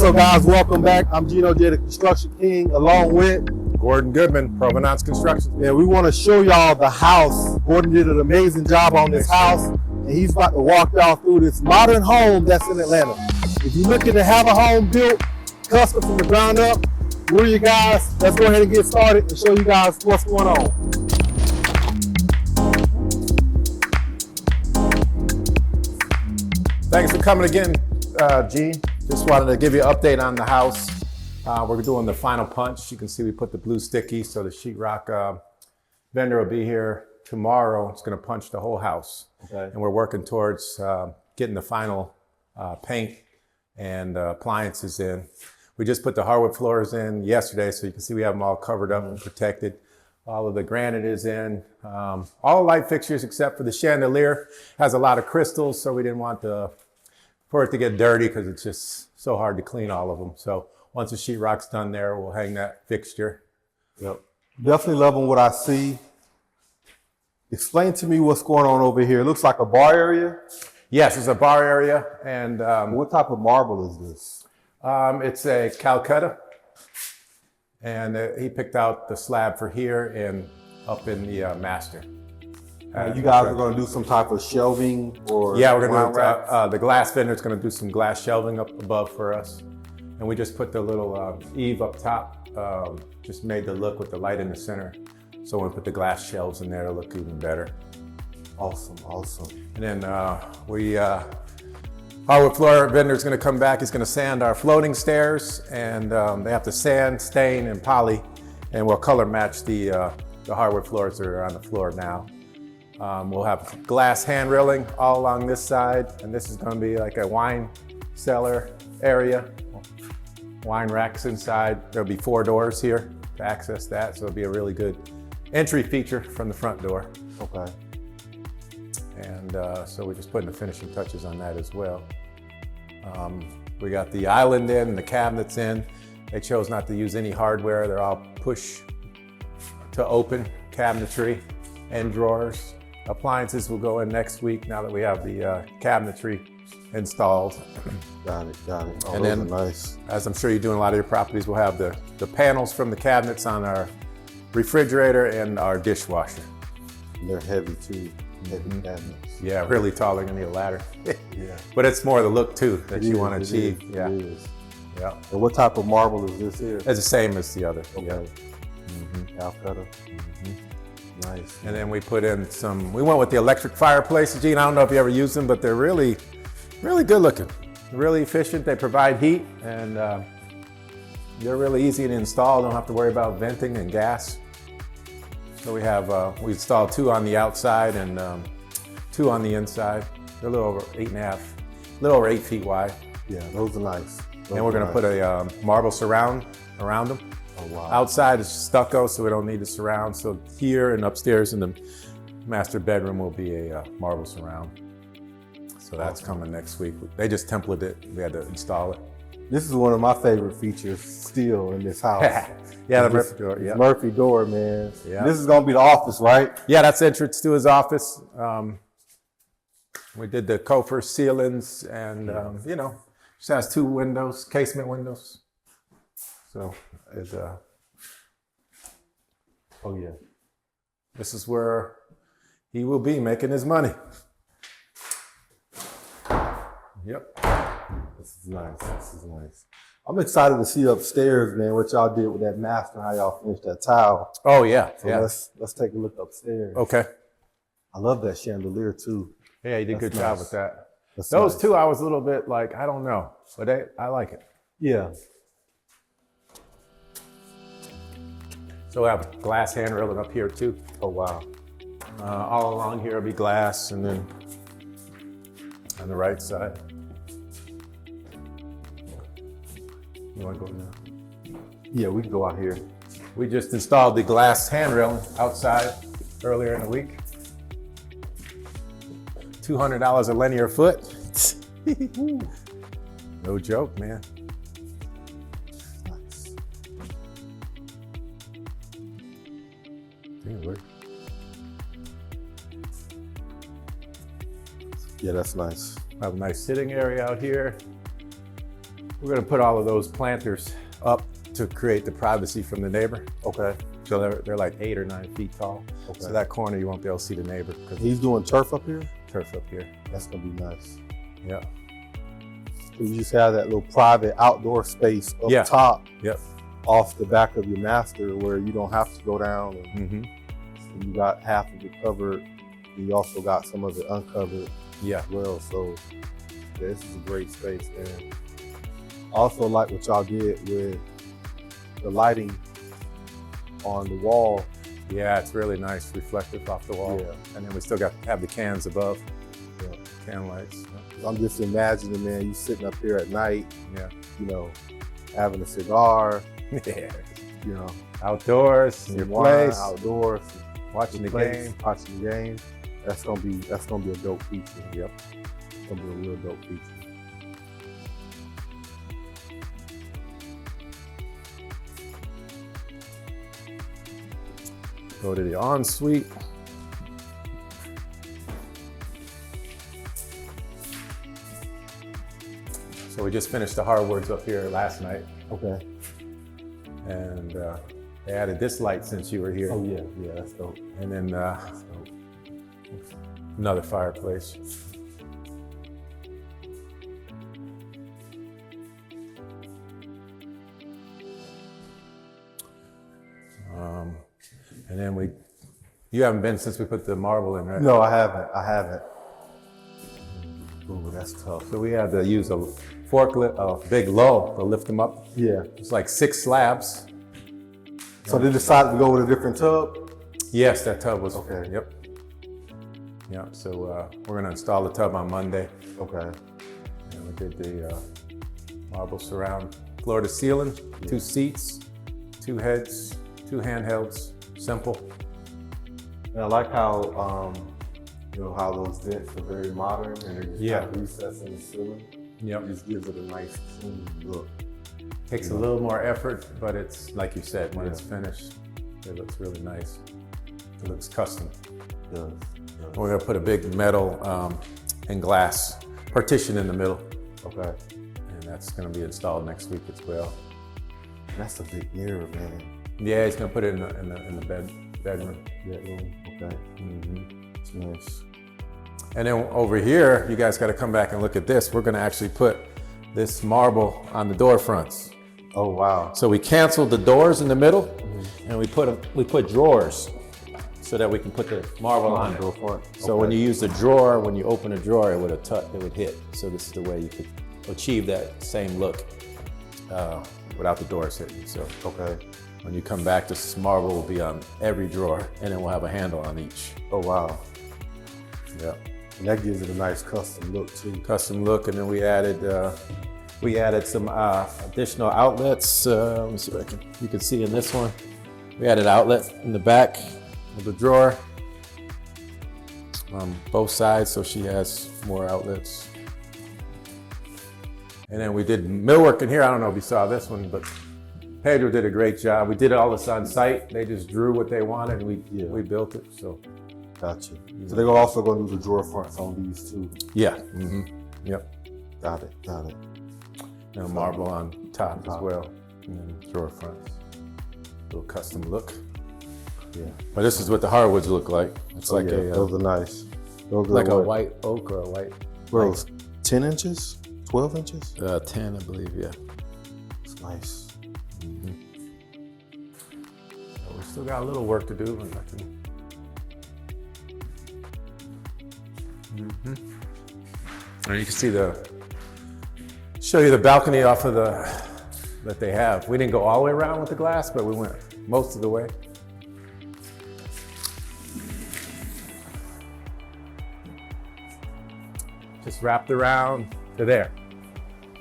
up, guys? Welcome back. I'm Gino J, the Construction King, along with Gordon Goodman, Provenance Construction. Yeah, we want to show y'all the house. Gordon did an amazing job on this house, and he's about to walk y'all through this modern home that's in Atlanta. If you're looking to have a home built custom from the ground up, we're you guys. Let's go ahead and get started and show you guys what's going on. Thanks for coming again, G. Just wanted to give you an update on the house. We're doing the final punch. You can see we put the blue sticky, so the sheetrock vendor will be here tomorrow. It's going to punch the whole house. Okay. And we're working towards getting the final paint and appliances in. We just put the hardwood floors in yesterday, so you can see we have them all covered up and protected. All of the granite is in. All light fixtures except for the chandelier has a lot of crystals, so we didn't want for it to get dirty because it's just so hard to clean all of them. So once the sheetrock's done there, we'll hang that fixture. Yep. Definitely loving what I see. Explain to me what's going on over here. It looks like a bar area. Yes, it's a bar area. And what type of marble is this? It's a Calcutta. And he picked out the slab for here and up in the master. You guys are going to do some type of shelving or? Yeah, we're going to the glass vendor's going to do some glass shelving up above for us. And we just put the little eave up top, just made the look with the light in the center. So when we put the glass shelves in there, it'll look even better. Awesome, awesome. And then hardwood floor vendor's going to come back. He's going to sand our floating stairs, and they have to sand, stain, and poly, and we'll color match the hardwood floors that are on the floor now. We'll have glass hand railing all along this side, and this is going to be like a wine cellar area. Wine racks inside. There'll be 4 doors here to access that, so it'll be a really good entry feature from the front door. Okay. And so we're just putting the finishing touches on that as well. We got the island in, the cabinets in. They chose not to use any hardware. They're all push to open cabinetry and drawers. Appliances will go in next week now that we have the cabinetry installed. Got it. Oh, and then, nice. As I'm sure you do in a lot of your properties, we'll have the panels from the cabinets on our refrigerator and our dishwasher. And they're heavy too. Heavy cabinets. Yeah, really tall. They're gonna need a ladder. Yeah. But it's more the look too that you want to achieve. Yeah. It is. Yeah. And what type of marble is this here? It's the same as the other. Okay. Yeah. Calcutta. Nice. And then we put in we went with the electric fireplaces. Gene, I don't know if you ever used them, but they're really, really good looking. Really efficient. They provide heat, and they're really easy to install. Don't have to worry about venting and gas. So we installed 2 on the outside and 2 on the inside. They're a little over 8 feet wide. Yeah, those are nice. And we're gonna put a marble surround around them. Oh, wow. Outside is stucco, so we don't need the surround. So here and upstairs in the master bedroom will be a marble surround. So that's coming next week. They just templated it. We had to install it. This is one of my favorite features still in this house. Yeah, the Murphy door. Yeah. Murphy door, man. Yeah. This is gonna be the office, right? Yeah, that's the entrance to his office. We did the coffer ceilings, and just has 2 windows, casement windows. So it, oh yeah. This is where he will be making his money. Yep. This is nice. I'm excited to see upstairs, man, what y'all did with that master, how y'all finished that tile. Oh yeah. So yeah. Let's take a look upstairs. Okay. I love that chandelier too. Yeah, you did a good job with that. That's Those nice. 2, I was a little bit like, I don't know, but I like it. Yeah. So we have glass hand railing up here too. Oh wow. All along here will be glass, and then on the right side. You want to go now? Yeah, we can go out here. We just installed the glass hand railing outside earlier in the week. $200 a linear foot. No joke, man. Nice. Yeah, that's nice. I have a nice sitting area out here. We're gonna put all of those planters up to create the privacy from the neighbor. Okay. So they're like 8 or 9 feet tall. Okay. So that corner you won't be able to see the neighbor because He's doing turf up here? turf up here. That's gonna be nice. Yeah. You just have that little private outdoor space up top. Yep. Off the back of your master where you don't have to go down. And so you got half of it covered. You also got some of it uncovered as well. So yeah, this is a great space. And I also like what y'all did with the lighting on the wall. Yeah, it's really nice, reflective off the wall. Yeah. And then we still have the cans above, Yeah. can lights. I'm just imagining, man, you sitting up here at night, Yeah. you know, having a cigar, Yeah. you know, Outdoors, your wine, place, outdoors, watching the place, game. watching the game. That's gonna be a dope feature. Yep. It's gonna be a real dope feature. Go to the ensuite. So we just finished the hardwoods up here last night, Okay. and they added this light since you were here. Oh yeah, yeah, that's dope. And then That's dope. another fireplace. And then you haven't been since we put the marble in, right? No, I haven't. Ooh, that's tough. So we had to use a forklift, a big low to lift them up. Yeah. It's like 6 slabs. So they decided to go with a different tub? Yes, that tub was, Okay. Yep. Yeah, so we're gonna install the tub on Monday. Okay. And we did the marble surround, floor to ceiling, 2 seats, 2 heads, 2 handhelds, simple. And I like how, you know, how those vents are very modern and they're just kind of recessed in the ceiling. Yep. It just gives it a nice clean look. Takes a little more effort, but it's, like you said, when it's finished, it looks really nice. It looks custom. It does. We're gonna put a big metal and glass partition in the middle, Okay. and that's gonna be installed next week as well. That's a big mirror, man. Yeah, he's gonna put it in the bedroom. Bedroom. Okay. It's nice. And then over here, you guys gotta come back and look at this. We're gonna actually put this marble on the door fronts. Oh wow. So we canceled the doors in the middle, and we put drawers so that we can put the marble on it. Door front. So when you use the drawer, when you open a drawer, it would hit. So this is the way you could achieve that same look without the doors hitting. So Okay. when you come back, this marble will be on every drawer, and then we'll have a handle on each. Oh wow. Yeah. And that gives it a nice custom look too. Custom look, and then we added some additional outlets. Let me see if you can see in this one. We added outlet in the back of the drawer on both sides, so she has more outlets. And then we did millwork in here. I don't know if you saw this one, but Pedro did a great job. We did all this on site. They just drew what they wanted, and we built it. So Gotcha. So they're also going to do the drawer fronts on these too. yeah, yep. Got it. And marble on top as well, and then drawer fronts. Little custom look. Yeah. But this is what the hardwoods look like. It's like those are nice. Those are like a what? white oak or a white. Those 10 inches, 12 inches. 10, I believe. Yeah. It's nice. We still got a little work to do, but nothing. And you can see show you the balcony off of that they have. We didn't go all the way around with the glass, but we went most of the way. Just wrapped around to there.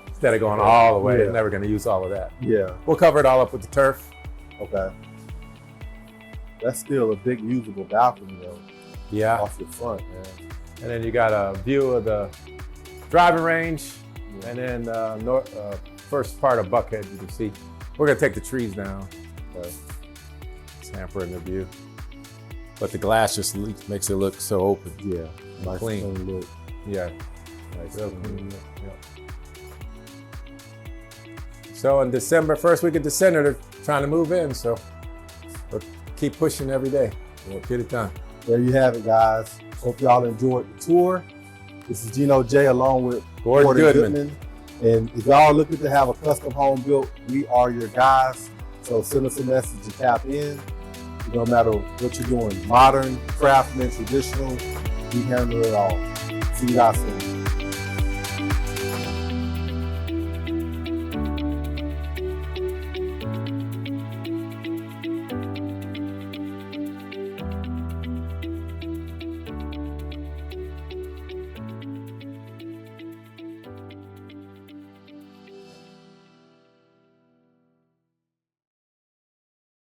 Instead of going all the way, Yeah. never gonna use all of that. Yeah. We'll cover it all up with the turf. Okay. That's still a big usable balcony though, Yeah. off your front, man. And then you got a view of the driving range, and then first part of Buckhead you can see. We're gonna take the trees down, it's hampering the view. But the glass just makes it look so open. Yeah. Nice clean. look. Yeah, Nice real clean clean look. look. Yeah. So in December, first week of December, they're trying to move in. So we'll keep pushing every day. We'll get it done. There you have it, guys. Hope y'all enjoyed the tour. This is Gino J along with Gordon Goodman. And if y'all looking to have a custom home built, we are your guys. So send us a message to tap in. No matter what you're doing, modern, craftsman, traditional, we handle it all. See you guys soon.